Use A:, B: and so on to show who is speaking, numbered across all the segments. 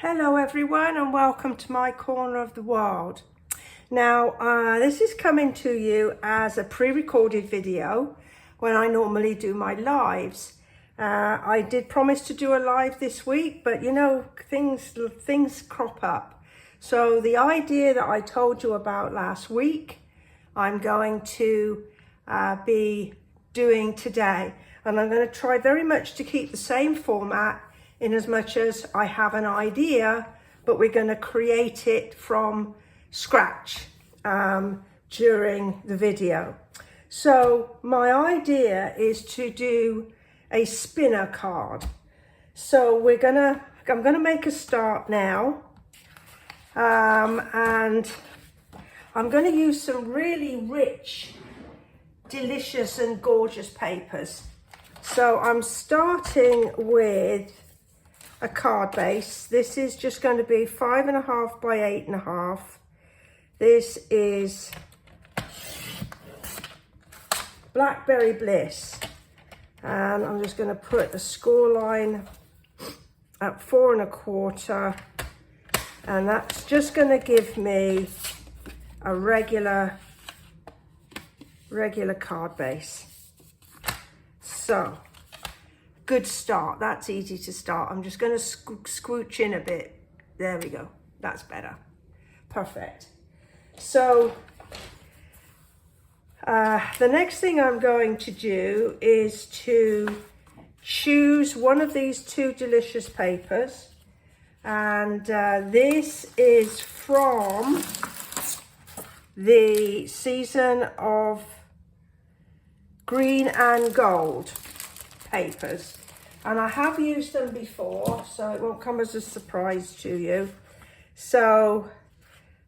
A: Hello everyone and welcome to my corner of the world. Now this is coming to you as a pre-recorded video when I normally do my lives. I did promise to do a live this week, but you know, things crop up. So the idea that I told you about last week, I'm going to be doing today, and I'm going to try very much to keep the same format in as much as I have an idea, but we're going to create it from scratch during the video. So my idea is to do a spinner card. So I'm gonna make a start now, and I'm going to use some really rich, delicious and gorgeous papers. So I'm starting with a card base. This is just going to be 5.5 by 8.5. This is Blackberry Bliss, and I'm just going to put a score line at 4.25, and that's just going to give me a regular card base. So good start. That's easy to start. I'm just going to scooch in a bit. There we go. That's better. Perfect. So the next thing I'm going to do is to choose one of these two delicious papers, and this is from the season of green and gold papers, and I have used them before, so it won't come as a surprise to you. So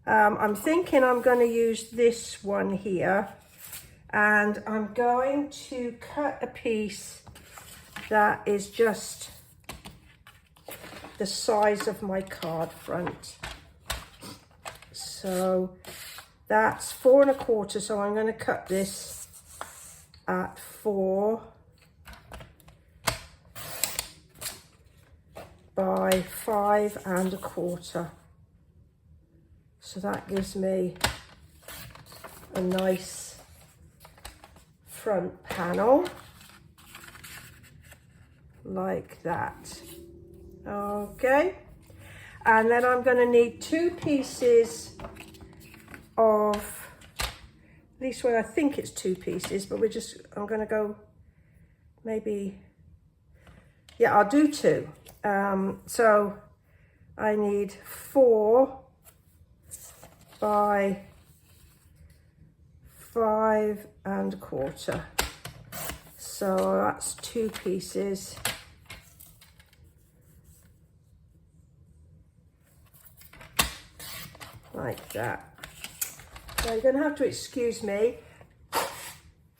A: I'm thinking I'm going to use this one here, and I'm going to cut a piece that is just the size of my card front. So that's 4.25, so I'm going to cut this at 4 by 5.25. So that gives me a nice front panel like that. Okay, and then I'm going to need 2 pieces of, at least what I think it's 2 pieces, but I'm going to go maybe, yeah, I'll do 2. So I need 4 by 5.25. So that's 2 pieces. Like that. So you're going to have to excuse me.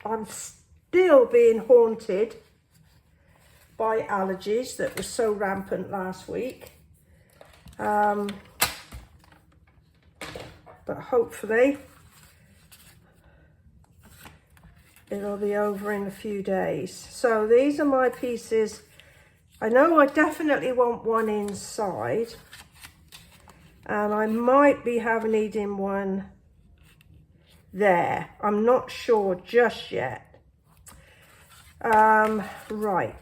A: I'm still being haunted by allergies that were so rampant last week. But hopefully it'll be over in a few days. So these are my pieces. I know I definitely want one inside, and I might be needing one there. I'm not sure just yet. Right.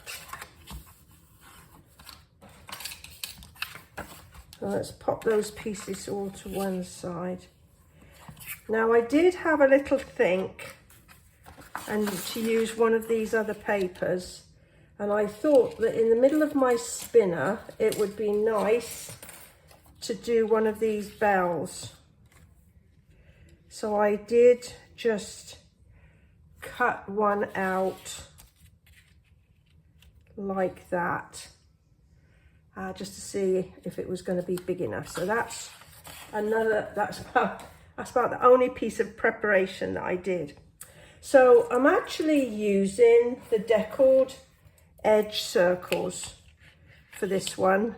A: So let's pop those pieces all to one side. Now I did have a little think and to use one of these other papers, and I thought that in the middle of my spinner it would be nice to do one of these bells. So I did just cut one out like that, just to see if it was going to be big enough. So that's about the only piece of preparation that I did. So I'm actually using the deckled edge circles for this one.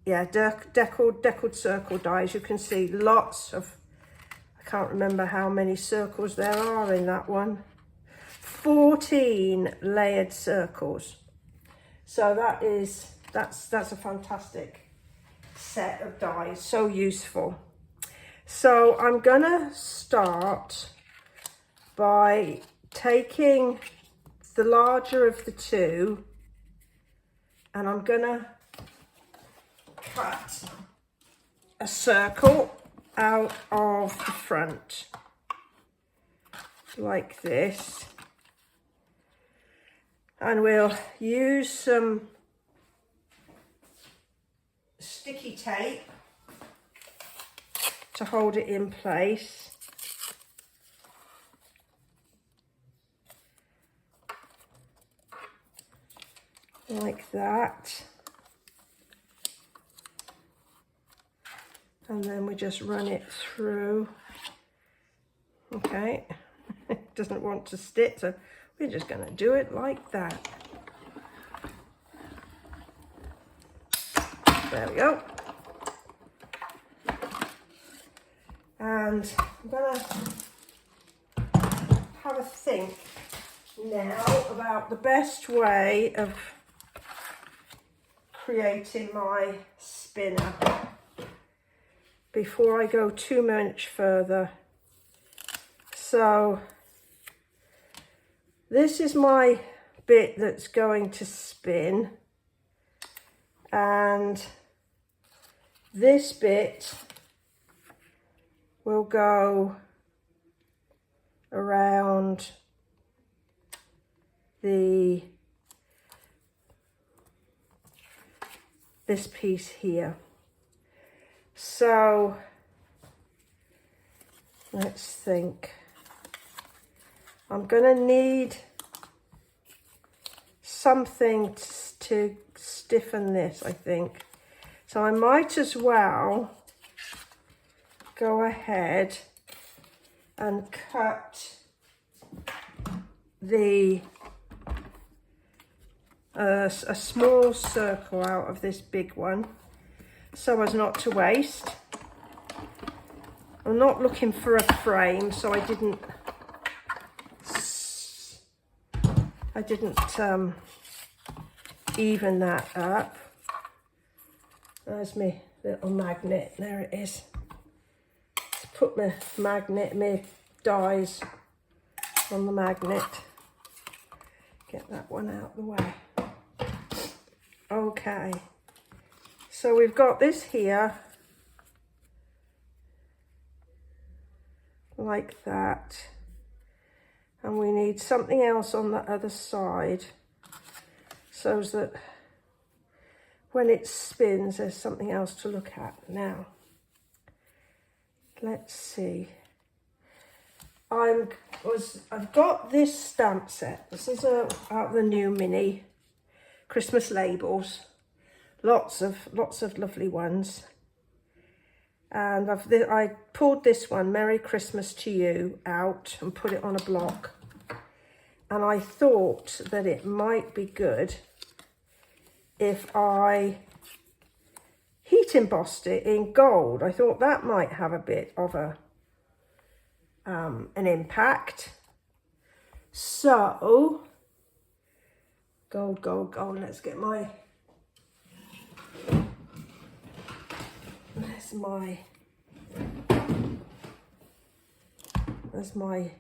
A: Yeah, deckled circle dies. You can see lots of, I can't remember how many circles there are in that one. 14 layered circles. So that's a fantastic set of dies, so useful. So I'm gonna start by taking the larger of the two, and I'm gonna cut a circle out of the front like this, and we'll use some sticky tape to hold it in place. Like that. And then we just run it through. Okay, it doesn't want to stick, so we're just going to do it like that. There we go. And I'm going to have a think now about the best way of creating my spinner before I go too much further. So this is my bit that's going to spin, and this bit will go around this piece here. So let's think. I'm gonna need something to stiffen this, I think. So I might as well go ahead and cut a small circle out of this big one so as not to waste. I'm not looking for a frame, so I didn't even that up. There's my little magnet, there it is. Let's put my dies on the magnet. Get that one out of the way. Okay, so we've got this here, like that, and we need something else on the other side so that when it spins there's something else to look at. Now let's see, I've got this stamp set. This is out of the new mini Christmas labels, lots of lovely ones, and I pulled this one, Merry Christmas to You, out and put it on a block, and I thought that it might be good if I heat embossed it in gold. I thought that might have a bit of an impact. So gold, gold, gold. Let's get my, there's my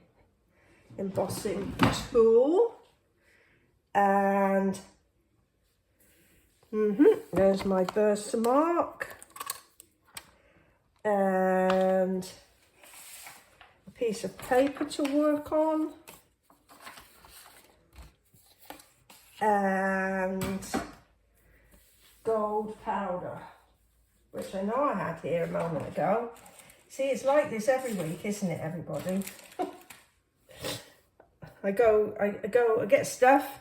A: embossing tool, and there's my Versamark, and a piece of paper to work on, and gold powder, which I know I had here a moment ago. See, it's like this every week, isn't it, everybody? I get stuff,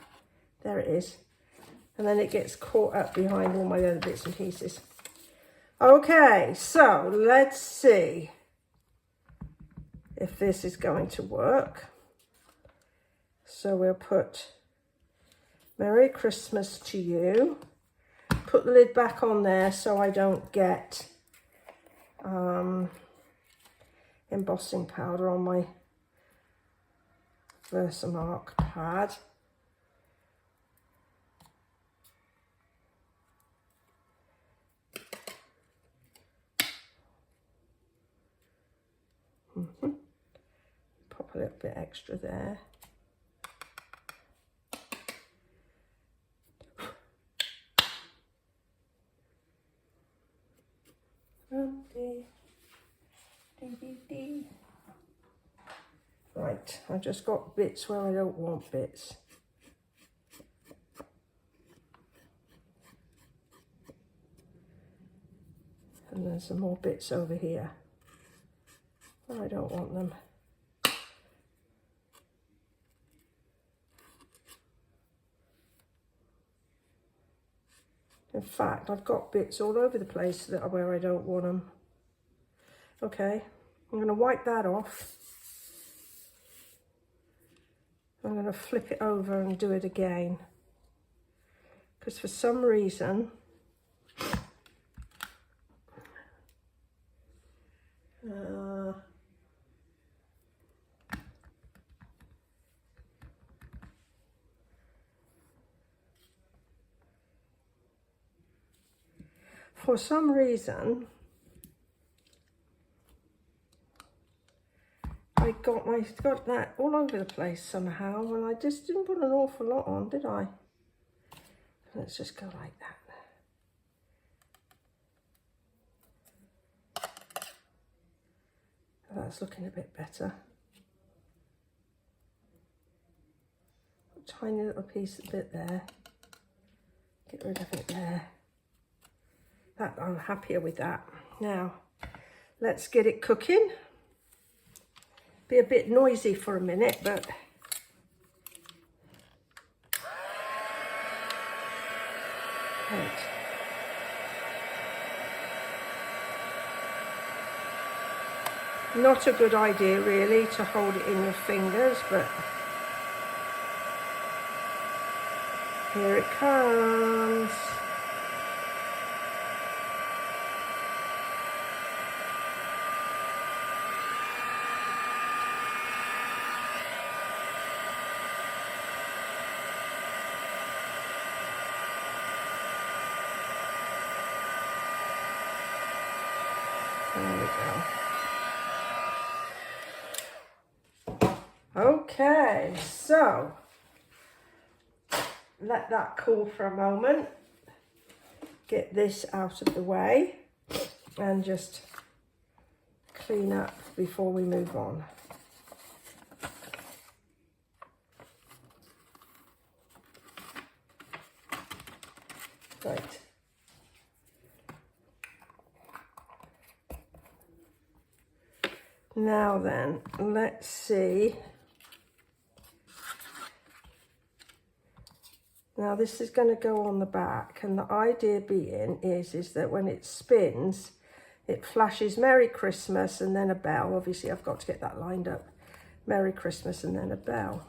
A: there it is, and then it gets caught up behind all my other bits and pieces. Okay, so let's see if this is going to work. So we'll put Merry Christmas to You. Put the lid back on there so I don't get embossing powder on my Versamark pad. Pop a little bit extra there. Right, I've just got bits where I don't want bits. And there's some more bits over here. I don't want them. In fact, I've got bits all over the place that are where I don't want them. Okay, I'm going to wipe that off. I'm going to flip it over and do it again. Because for some reason, I got that all over the place somehow, and I just didn't put an awful lot on, did I? Let's just go like that. That's looking a bit better. A tiny little piece of bit there. Get rid of it there. That, I'm happier with that. Now, let's get it cooking. Be a bit noisy for a minute, but right. Not a good idea really to hold it in your fingers, but here it comes. There we go. Okay, so let that cool for a moment. Get this out of the way and just clean up before we move on. Right. Now then, let's see. Now this is going to go on the back, and the idea being is that when it spins, it flashes Merry Christmas and then a bell. Obviously I've got to get that lined up. Merry Christmas and then a bell.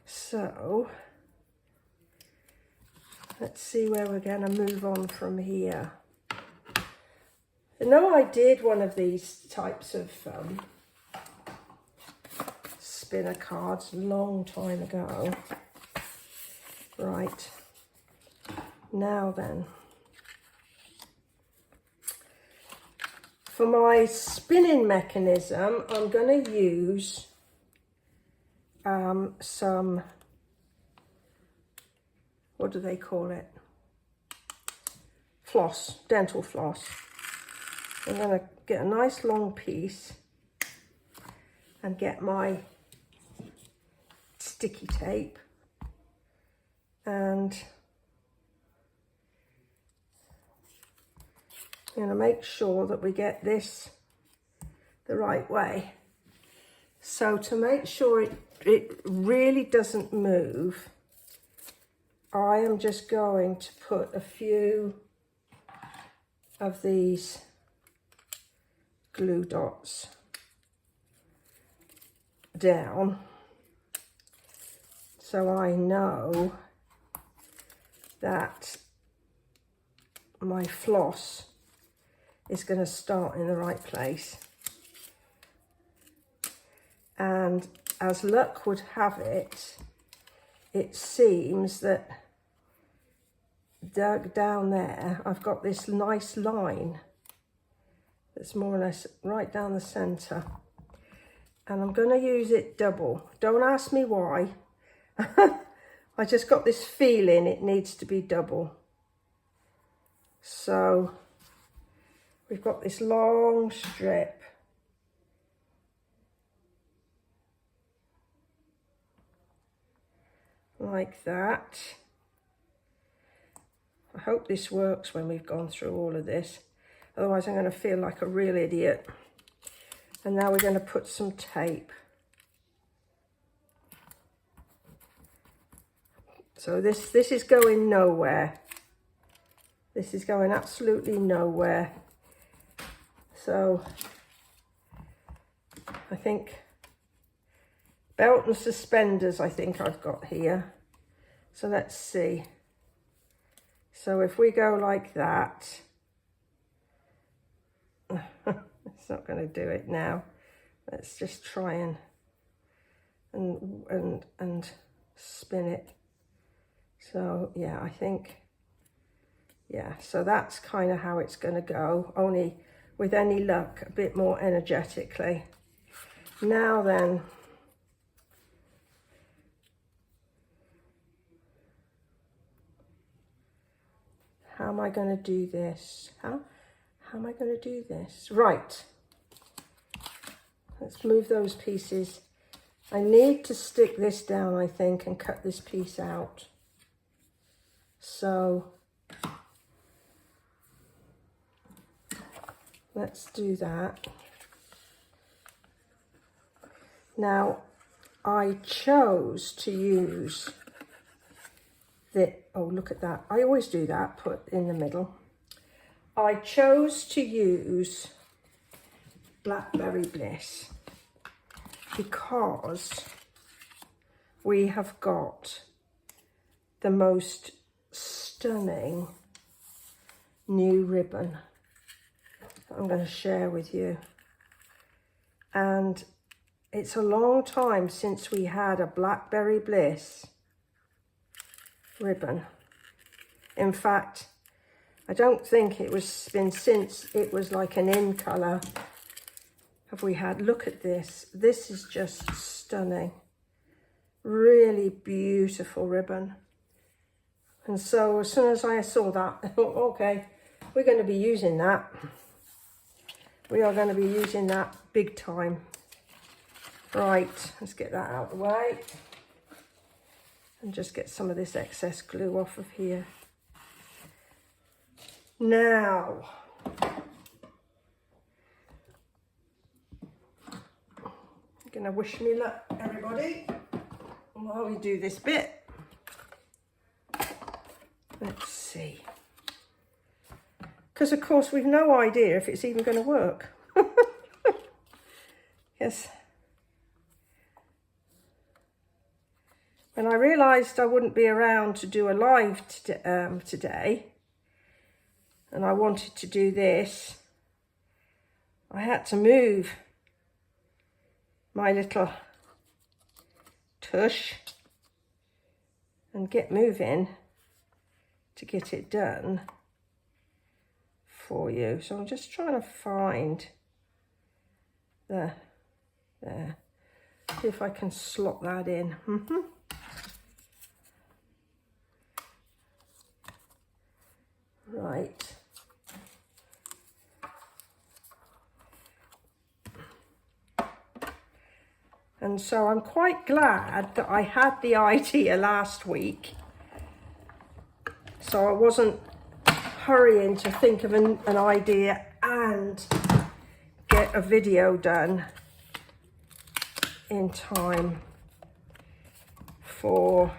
A: So let's see where we're going to move on from here. I know I did one of these types of spinner cards a long time ago. Right, now then, for my spinning mechanism, I'm going to use some, what do they call it? Floss, dental floss. I'm going to get a nice long piece and get my sticky tape and I'm going to make sure that we get this the right way. So to make sure it really doesn't move, I am just going to put a few of these glue dots down so I know that my floss is going to start in the right place. And as luck would have it, it seems that down there I've got this nice line It's more or less right down the center. And I'm going to use it double. Don't ask me why. I just got this feeling it needs to be double. So we've got this long strip. Like that. I hope this works when we've gone through all of this. Otherwise I'm going to feel like a real idiot. And now we're going to put some tape. So this is going nowhere. This is going absolutely nowhere. So I think belt and suspenders I think I've got here. So let's see. So if we go like that, it's not going to do it now. Let's just try and spin it. So yeah, I think, yeah, so that's kind of how it's going to go, only with any luck, a bit more energetically. Now then, how am I going to do this? How am I going to do this? Right, let's move those pieces. I need to stick this down, I think, and cut this piece out. So let's do that. Now, I chose to use the, oh, look at that. I always do that, put in the middle. I chose to use Blackberry Bliss because we have got the most stunning new ribbon that I'm going to share with you. And it's a long time since we had a Blackberry Bliss ribbon. In fact, I don't think it was been since it was like an in colour have we had. Look at this. This is just stunning. Really beautiful ribbon. And so as soon as I saw that, I thought, okay, we're going to be using that. We are going to be using that big time. Right, let's get that out of the way. And just get some of this excess glue off of here. Now, I'm going to wish me luck, everybody, while we do this bit. Let's see. Because, of course, we've no idea if it's even going to work. Yes. When I realised I wouldn't be around to do a live today, and I wanted to do this, I had to move my little tush and get moving to get it done for you. So I'm just trying to find there, see if I can slot that in. Right. And so I'm quite glad that I had the idea last week, so I wasn't hurrying to think of an idea and get a video done in time for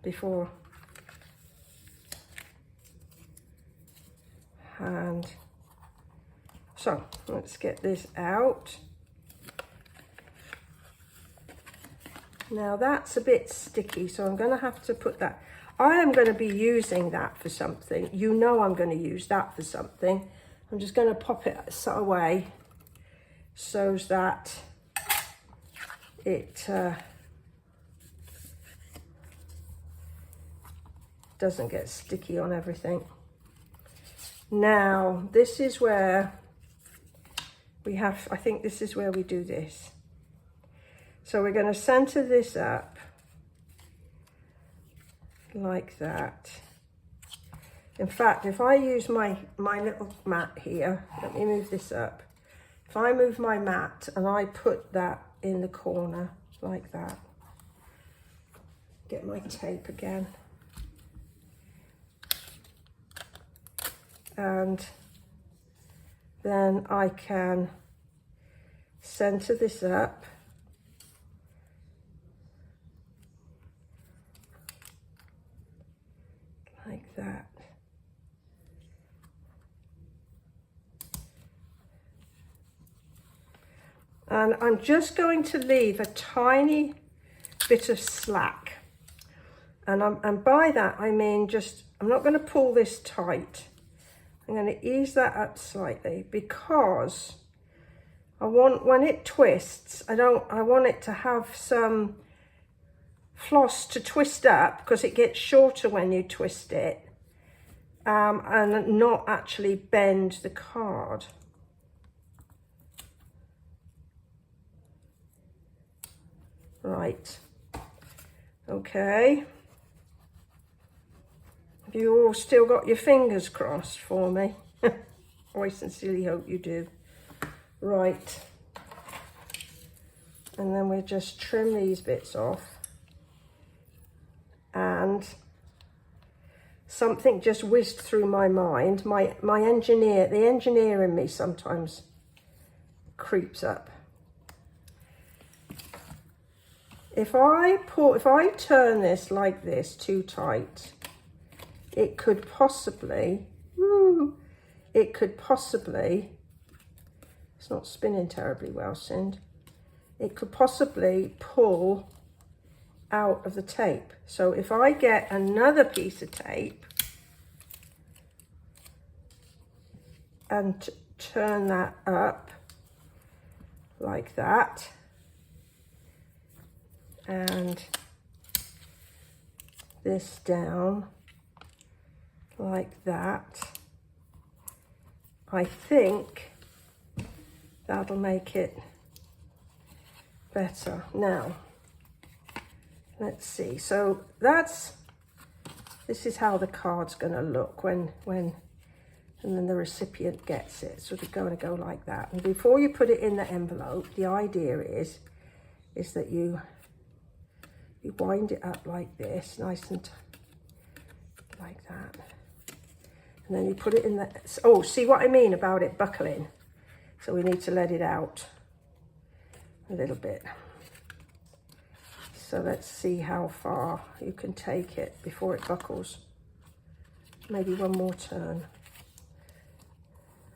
A: before hand. So let's get this out. Now that's a bit sticky, so I'm going to have to put that. I am going to be using that for something. You know I'm going to use that for something. I'm just going to pop it away so that it doesn't get sticky on everything. Now, this is where we have, I think this is where we do this. So we're going to center this up like that. In fact, if I use my little mat here, let me move this up. If I move my mat and I put that in the corner like that, get my tape again, and then I can center this up like that. And I'm just going to leave a tiny bit of slack. And by that, I mean just, I'm not going to pull this tight. I'm going to ease that up slightly because I want, when it twists, I want it to have some floss to twist up because it gets shorter when you twist it, and not actually bend the card. Right, okay. Have you all still got your fingers crossed for me? I sincerely hope you do. Right, and then we just trim these bits off. And something just whizzed through my mind. The engineer in me sometimes creeps up. If I turn this like this too tight, it could possibly, it's not spinning terribly well, Sind. It could possibly pull out of the tape. So if I get another piece of tape and turn that up like that, and this down like that, I think that'll make it better. Now, let's see. So this is how the card's going to look when and then the recipient gets it. So it's going to go like that. And before you put it in the envelope, the idea is that you wind it up like this, nice and like that. And then you put it in the, oh, see what I mean about it buckling? So we need to let it out a little bit. So let's see how far you can take it before it buckles. Maybe one more turn.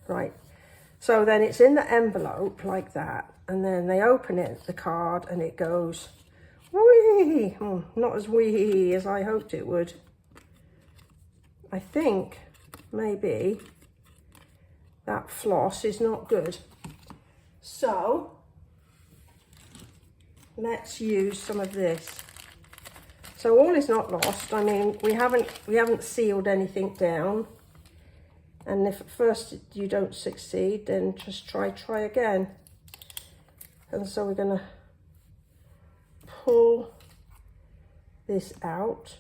A: Right, so then it's in the envelope like that, and then they open it, the card, and it goes wee. Not as wee as I hoped it would. I think maybe that floss is not good. So let's use some of this. So all is not lost. I mean, we haven't sealed anything down. And if at first you don't succeed, then just try again. And so we're going to pull this out.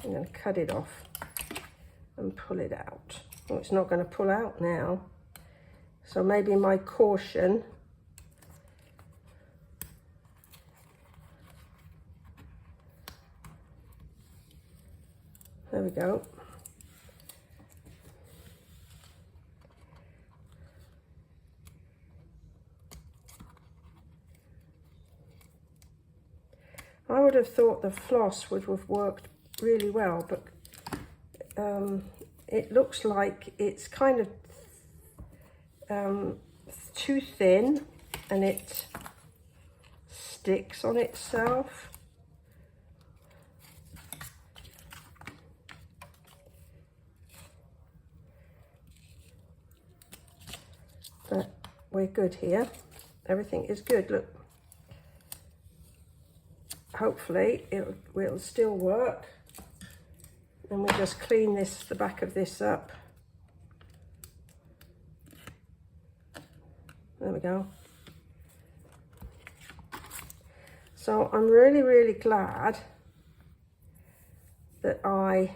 A: I'm going to cut it off and pull it out. Oh, it's not going to pull out now. So maybe my caution . There we go. I would have thought the floss would have worked really well, but it looks like it's kind of too thin and it sticks on itself. But we're good here. Everything is good. Look. Hopefully it'll still work. And we just clean this, the back of this up. There we go. So I'm really, really glad that I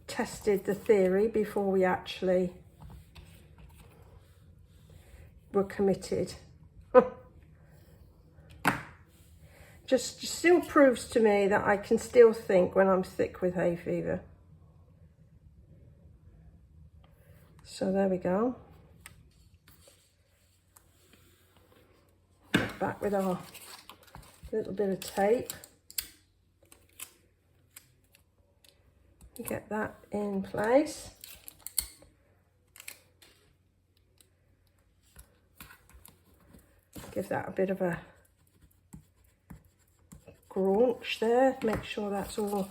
A: tested the theory before we actually were committed. Just still proves to me that I can still think when I'm sick with hay fever. So there we go. Back with our little bit of tape. Get that in place. Give that a bit of a scrunch there. Make sure that's all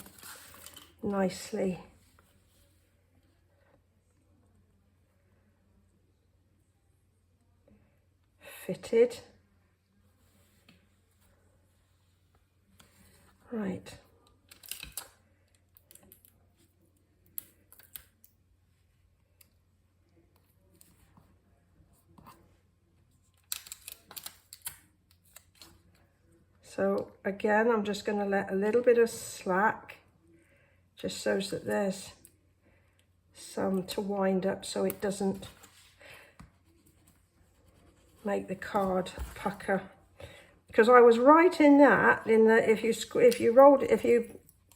A: nicely fitted. Right. So again, I'm just going to let a little bit of slack, just so that there's some to wind up so it doesn't make the card pucker. Because I was right in that, if you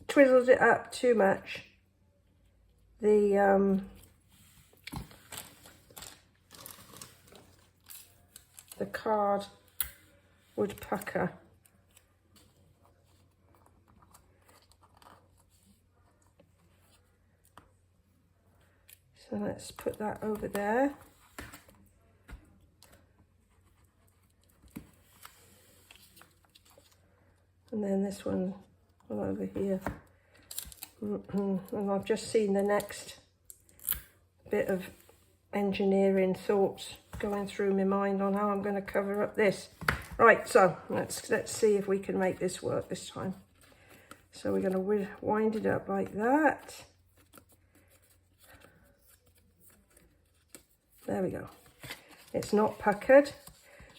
A: twiddled it up too much, the card would pucker. So let's put that over there. And then this one over here. And I've just seen the next bit of engineering thoughts going through my mind on how I'm going to cover up this. Right, so let's see if we can make this work this time. So we're going to wind it up like that. There we go. It's not puckered.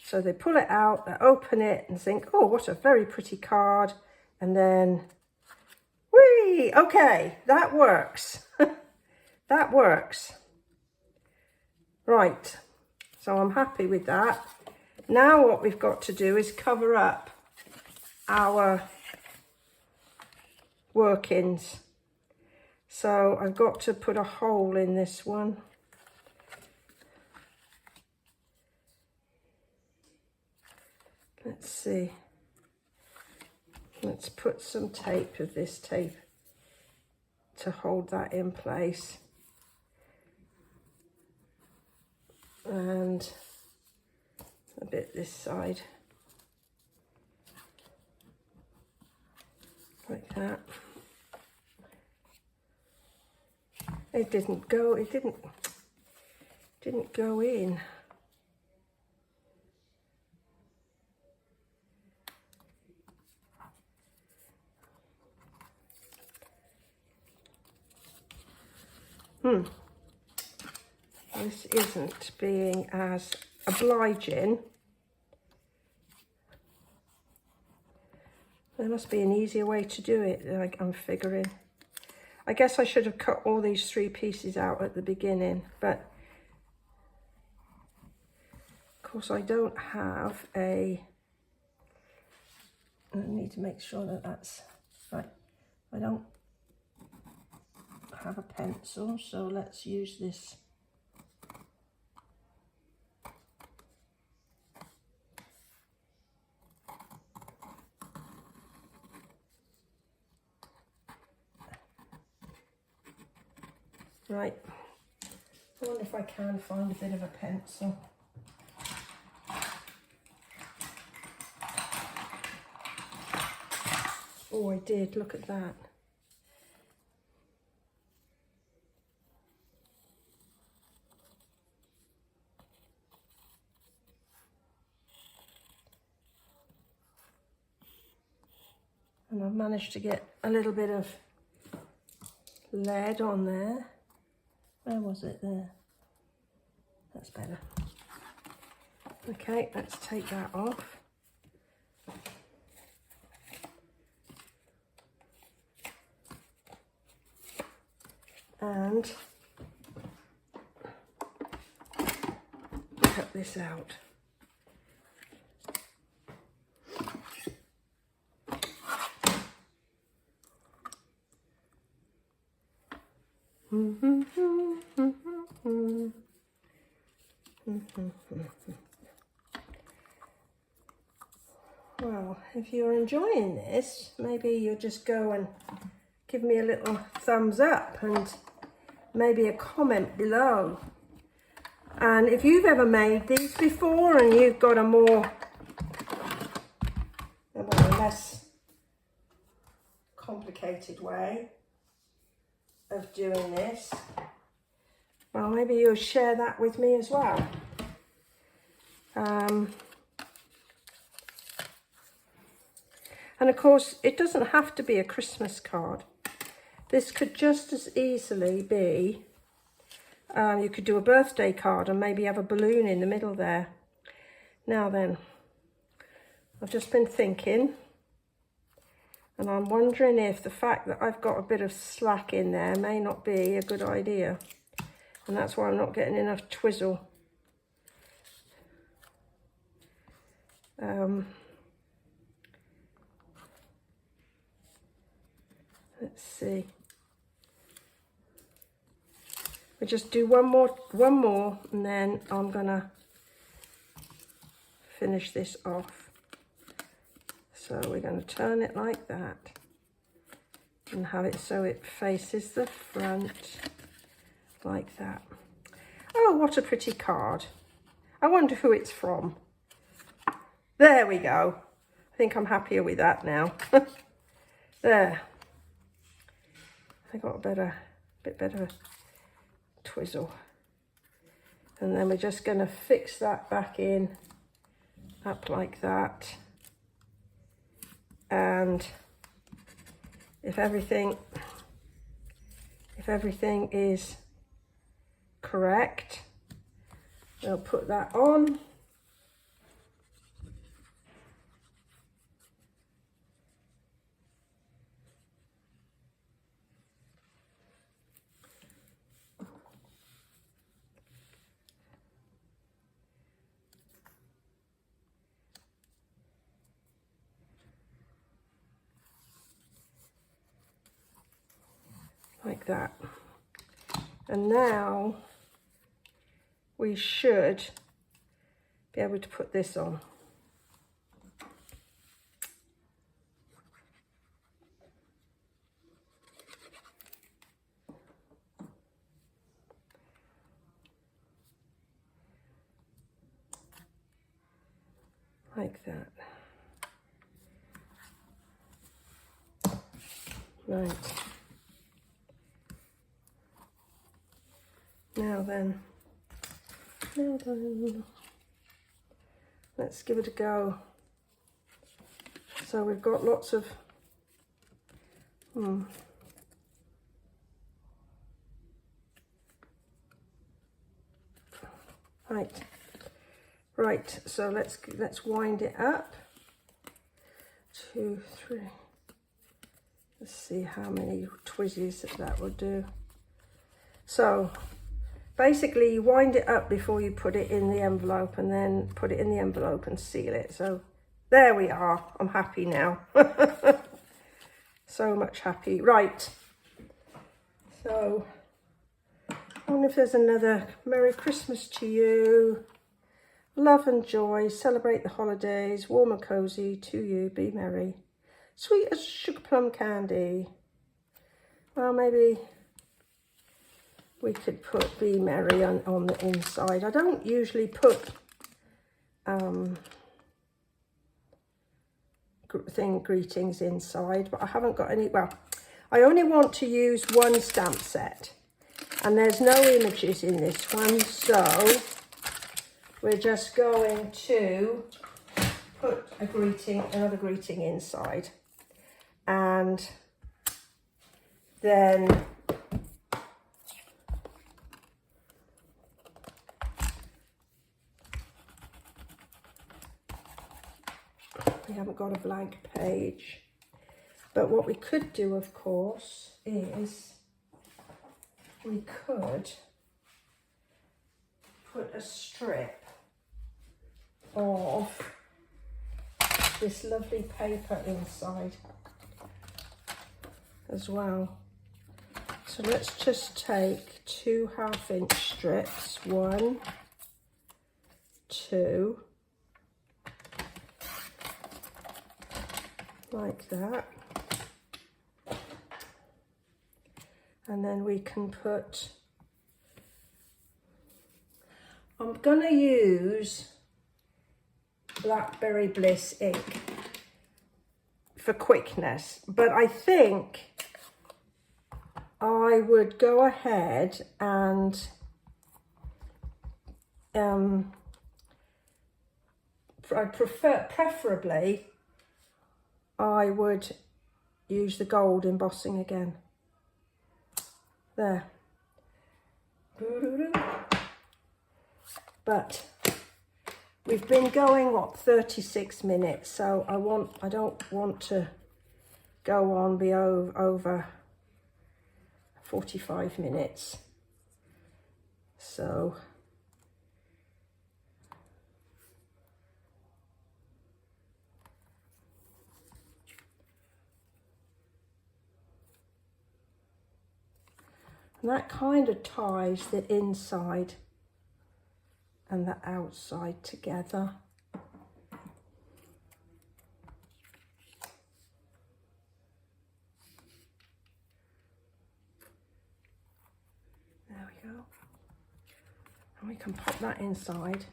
A: So they pull it out, they open it and think, oh, what a very pretty card. And then, whee, okay, that works. That works. Right, so I'm happy with that. Now what we've got to do is cover up our workings. So I've got to put a hole in this one. Let's see. Let's put some tape of this tape to hold that in place. And a bit this side. Like that. It didn't go in. This isn't being as obliging. There must be an easier way to do it, like I'm figuring. I guess I should have cut all these 3 pieces out at the beginning, but of course I don't have I need to make sure that that's right. I don't have a pencil, so let's use this. Right, I wonder if I can find a bit of a pencil. Oh, I did, look at that. And I've managed to get a little bit of lead on there. Where was it? There. That's better. Okay, let's take that off. And cut this out. Well, if you're enjoying this, maybe you'll just go and give me a little thumbs up and maybe a comment below. And if you've ever made these before and you've got a less complicated way of doing this, well, maybe you'll share that with me as well. And of course, it doesn't have to be a Christmas card. This could just as easily be, you could do a birthday card and maybe have a balloon in the middle there. Now then, I've just been thinking, and I'm wondering if the fact that I've got a bit of slack in there may not be a good idea. And that's why I'm not getting enough twizzle. Let's see. We just do one more, and then I'm gonna finish this off. So we're gonna turn it like that and have it so it faces the front like that. Oh, what a pretty card. I wonder who it's from. There we go. I think I'm happier with that now. There. I got a bit better twizzle. And then we're just going to fix that back in, up like that. And if everything is correct, we'll put that on. Like that. And now we should be able to put this on. Like that. Right. Now then, let's give it a go. So we've got lots of, right, so let's wind it up. 2, 3, let's see how many twizzies that will do. So basically, you wind it up before you put it in the envelope, and then put it in the envelope and seal it. So there we are. I'm happy now. So much happy. Right. So I wonder if there's another Merry Christmas to you. Love and joy. Celebrate the holidays. Warm and cozy to you. Be merry. Sweet as sugar plum candy. Well, maybe we could put Be Merry on the inside. I don't usually put greetings inside, but I haven't got any. Well, I only want to use one stamp set, and there's no images in this one, so we're just going to put another greeting inside, and then haven't got a blank page. But what we could do, of course, is we could put a strip of this lovely paper inside as well. So let's just take 2 1/2-inch strips, 1, 2, like that. And then we can put, I'm gonna use Blackberry Bliss ink for quickness, but I think I would go ahead and preferably I would use the gold embossing again. There. But we've been going, what, 36 minutes, so I don't want to go on over 45 minutes. So and that kind of ties the inside and the outside together. There we go. And we can pop that inside.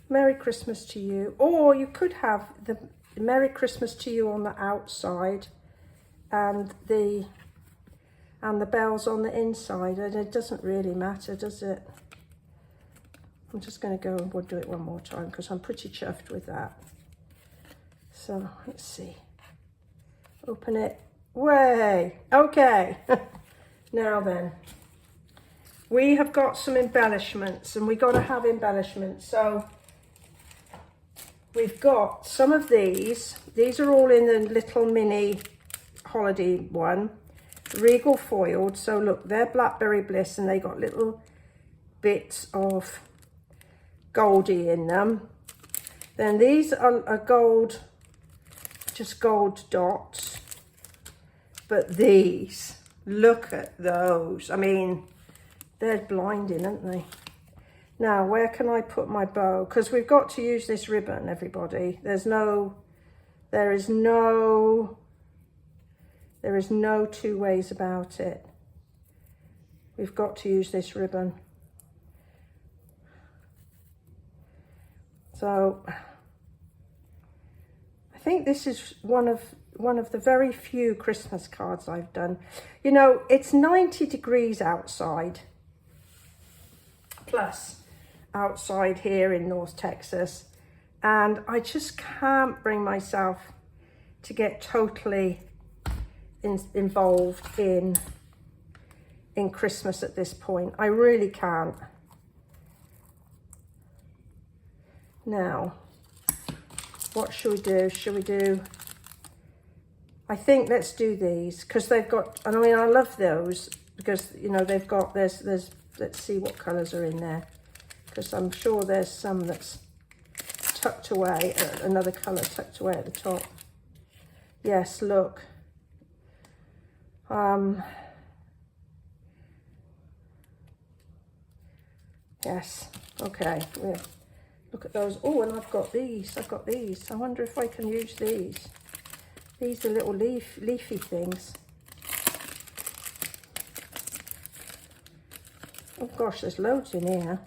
A: Merry Christmas to you, or you could have the Merry Christmas to you on the outside and the bells on the inside, and it doesn't really matter, does it? I'm just going to go and we'll do it one more time because I'm pretty chuffed with that. So let's see, open it, way, okay. Now then, we have got some embellishments, and we got to have embellishments. So we've got some of these are all in the little mini holiday one, regal foiled. So look, they're Blackberry Bliss, and they got little bits of Goldie in them. Then these are gold, just gold dots. But these, look at those. I mean, they're blinding, aren't they? Now, where can I put my bow? Because we've got to use this ribbon, everybody. There is no two ways about it. We've got to use this ribbon. So I think this is one of the very few Christmas cards I've done. You know, it's 90 degrees outside, plus outside here in North Texas, and I just can't bring myself to get totally involved in Christmas at this point. I really can't. Now, what should we do? Should we do, I think let's do these, because they've got, I mean, I love those because, you know, they've got, there's let's see what colours are in there, because I'm sure there's some that's tucked away, another colour tucked away at the top. Yes, look. Yes, okay, yeah. Look at those. Oh, and I've got these. I wonder if I can use these. These are little leafy things. Oh gosh, there's loads in here.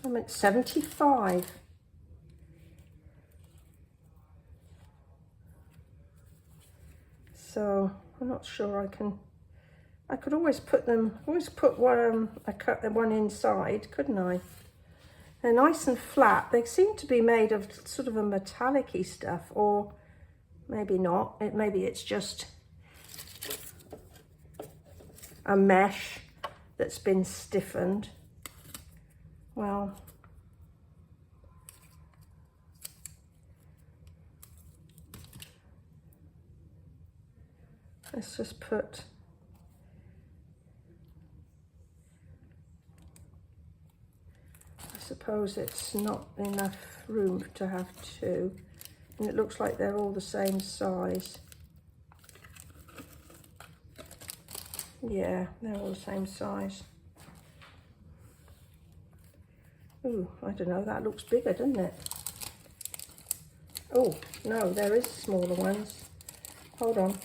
A: I'm at 75. So I'm not sure I can I could always put one, I cut the one inside, couldn't I? They're nice and flat. They seem to be made of sort of a metallic-y stuff, or maybe not. Maybe it's just a mesh that's been stiffened. Well, let's just put, I suppose it's not enough room to have two, and it looks like they're all the same size. Yeah, they're all the same size. Ooh, I don't know, that looks bigger, doesn't it? Oh, no, there is smaller ones. Hold on.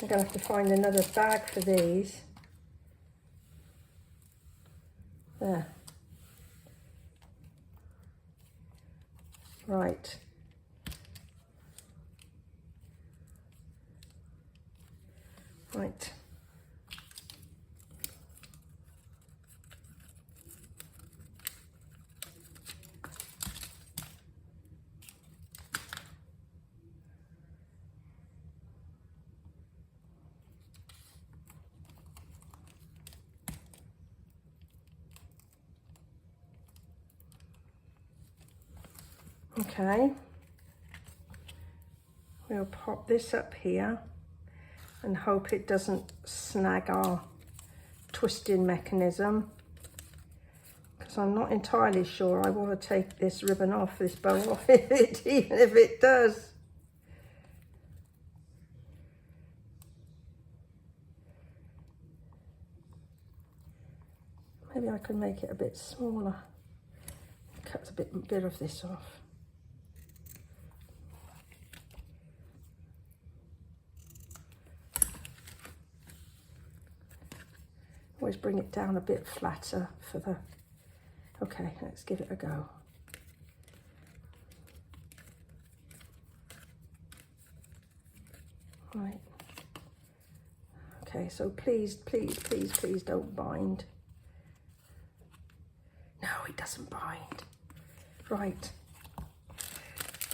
A: I'm going to have to find another bag for these. There. Right. Right. Okay, we'll pop this up here and hope it doesn't snag our twisting mechanism, because I'm not entirely sure I want to take this ribbon off, this bow off, even if it does. Maybe I can make it a bit smaller. Cut a bit of this off. Always bring it down a bit flatter for the, okay, let's give it a go. Right. Okay, so please, please, please, please don't bind. No, it doesn't bind. Right.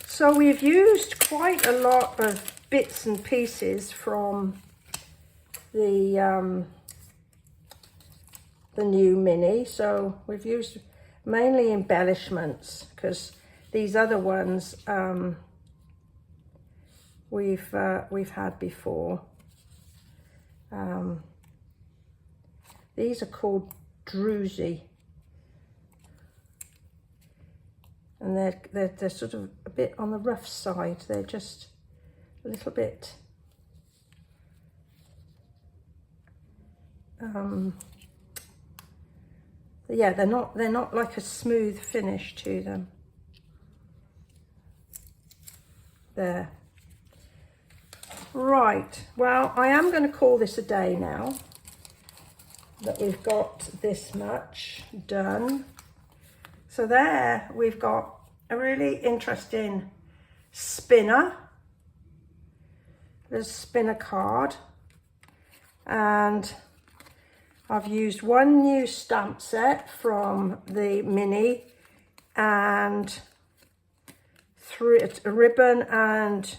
A: So we've used quite a lot of bits and pieces from the new mini. So we've used mainly embellishments, because these other ones we've had before. These are called druzy, and they're sort of a bit on the rough side. They're just a little bit yeah, they're not like a smooth finish to them. There. Right, well, I am going to call this a day now that we've got this much done. So there we've got a really interesting spinner. There's a spinner card, and I've used one new stamp set from the mini and a ribbon and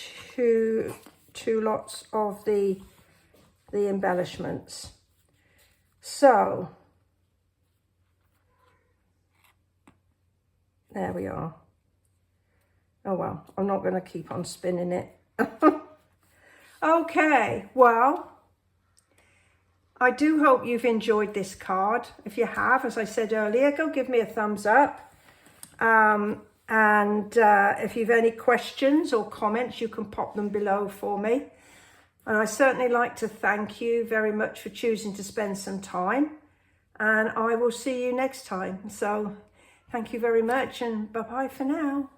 A: two lots of the embellishments. So there we are. Oh well, I'm not going to keep on spinning it. Okay, well, I do hope you've enjoyed this card. If you have, as I said earlier, go give me a thumbs up. If you've any questions or comments, you can pop them below for me. And I certainly like to thank you very much for choosing to spend some time. And I will see you next time. So thank you very much, and bye-bye for now.